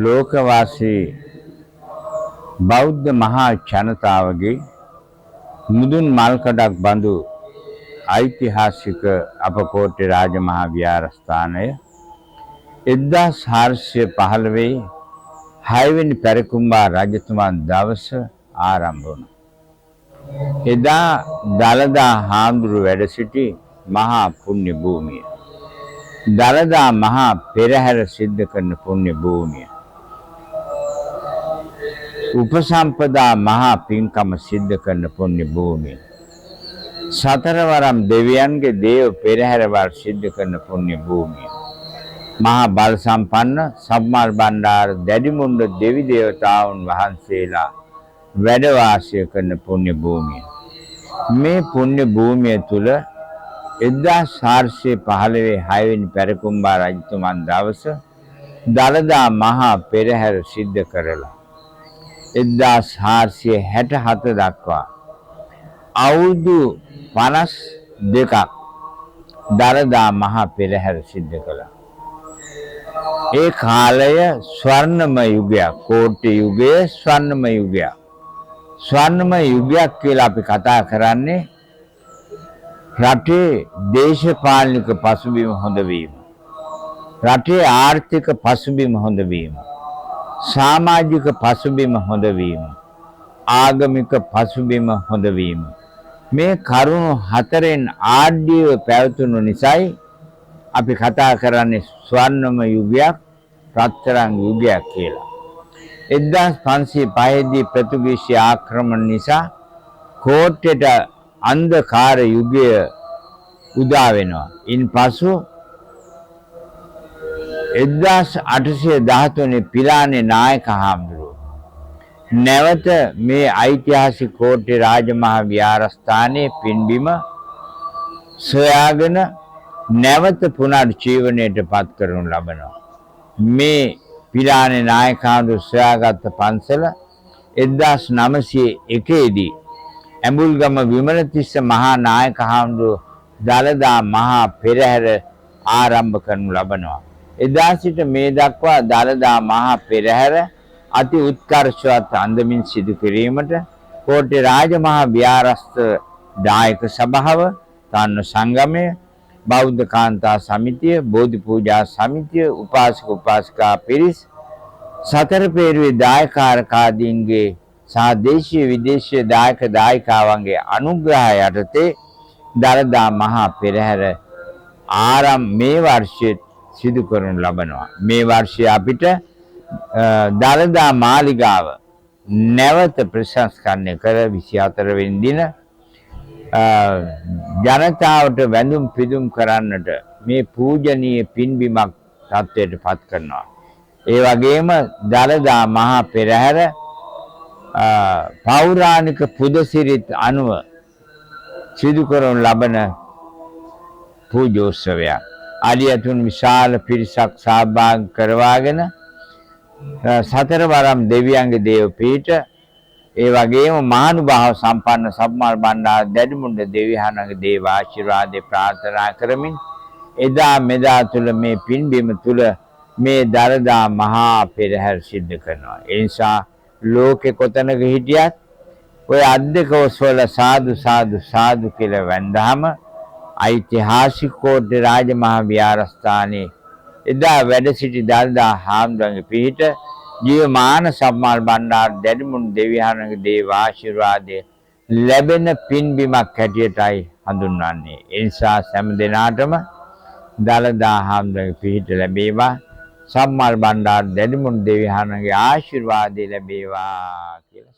ලෝකවාසී බෞද්ධ මහා ජනතාවගේ මුදුන් මල්කඩක් බඳු ඓතිහාසික අපකෝට්ටේ රාජමහා විහාරස්ථානය 1415 6 වෙනි පැරකුම්බා රජතුමන් දවස ආරම්භ වුණා. එදා දළදා හාමුදුරුවෝ වැඩ සිටි මහා පුණ්‍ය භූමිය. දළදා මහා පෙරහැර සිද්ධ කරන පුණ්‍ය භූමිය. උපසම්පදා මහා පින්කම සිද්ධ කරන පුණ්‍ය භූමිය. සතරවරම් දෙවියන්ගේ දේව පෙරහැරවල් සිද්ධ කරන පුණ්‍ය භූමිය. මහා බල සම්පන්න සම්මාල් බණ්ඩාර දැඩිමුණ්ඩ දෙවි දේවතාවුන් වහන්සේලා වැඩ වාසය කරන පුණ්‍ය භූමිය. මේ පුණ්‍ය භූමිය තුල 1415 6 වෙනි පැරකුම්බා රජතුමන් දවස දළදා මහා පෙරහැර සිද්ධ කරලා 1467 දක්වා අවුරුදු 52ක් දළදා මහා පෙරහැර සිද්ධ කළා. ඒ කාලය ස්වර්ණමය යුගයක්, කෝට්ටේ යුගයේ ස්වර්ණමය යුගයක්. ස්වර්ණමය යුගයක් කියලා අපි කතා කරන්නේ රටේ දේශපාලනික පසුබිම හොඳ වීම, රටේ ආර්ථික පසුබිම හොඳ වීම, සමාජික පසුබිම හොඳ වීම, ආගමික පසුබිම හොඳ වීම. මේ කරුණු හතරෙන් ආඩ්‍යව පැවතුණු නිසායි අපි කතා කරන්නේ ස්වර්ණමය යුගයක්, රත්තරන් යුගයක් කියලා. 1505 දී පෘතුගීසි ආක්‍රමණ නිසා කෝට්ටේට අන්ධකාර යුගය උදා වෙනවා. ඉන්පසු 1813 පිලානේ නායක හාමුදුරුවෝ නැවත මේ ඓතිහාසික කෝට්ටේ රාජමහා විහාරස්ථානයේ පින්බිම සොයාගෙන නැවත පුනර්ජීවනයට පත් කරනු ලබනවා. මේ පිලානේ නායක හාමුදුරුවෝ සොයාගත් පන්සල 1901 දී ඇඹුල්ගම විමලතිස්ස මහා නායක හාමුදුරුවෝ දළදා මහා පෙරහැර ආරම්භ කරනු ලබනවා. එදා සිට මේ දක්වා දළදා මහා පෙරහැර අති උත්කර්ෂවත් අන්දමින් සිදු කිරීමට කෝට්ටේ රාජමහා විහාරස්ථ දායක සභාව, තන්න සංගමය, බෞද්ධ කාන්තා සමිතිය, බෝධි පූජා සමිතිය, උපාසක උපාසිකා පිරිස්, සතර පේරුවේ දායකාරකාදීන්ගේ සහ දේශීය විදේශීය දායක දායිකාවන්ගේ අනුග්‍රහය යටතේ දළදා මහා පෙරහැර මේ වර්ෂයේ සිදු කරනු ලබනවා. මේ වර්ෂයේ අපිට දළදා මාලිගාව නැවත ප්‍රතිසංස්කරණය කර 24 වෙනි දින ජනතාවට වැඳුම් පිදුම් කරන්නට මේ පූජනීය පින්බිමක් තත්ත්වයට පත් කරනවා. ඒ වගේම දළදා මහා පෙරහැර පෞරාණික පුදසිරිත් අනුව සිදු කරනු ලබන පූජෝත්සවයක්. අලියතුන් විශාල පිරිසක් සහභාගී කරවාගෙන සතරවරම් දෙවියන්ගේ දේව පීඨ, ඒ වගේම මහානුභාව සම්පන්න සම්මාල් බණ්ඩාර දැඩිමුණ්ඩ දෙවියන්ගේ දේව ආශිර්වාදේ ප්‍රාර්ථනා කරමින් එදා මෙදා තුල මේ පින්බිම තුල මේ දළදා මහා පෙරහැර සිද්ධ කරනවා. ඒ නිසා ලෝකේ කොතනක හිටියත් ඔය අද්දක ඔස්වල සාදු සාදු සාදු කියලා වැඳහම ඓතිහාසික කෝට්ටේ රාජමහා විහාරස්ථානයේ එදා වැඩ සිටි දළදා හාමුදුරන්ගේ පිහිට ජීවමාන සම්මාල් බණ්ඩාර දැඩිමුණ්ඩ දෙවියන්ගේ දේව ආශිර්වාදය ලැබෙන පින්බිමක් හැටියටයි හඳුන්වන්නේ. ඒ නිසා හැම දිනාටම දළදා හාමුදුරන්ගේ පිහිට ලැබේවා, සම්මාල් බණ්ඩාර දැඩිමුණ්ඩ දෙවියන්ගේ ආශිර්වාදය ලැබේවා කියලා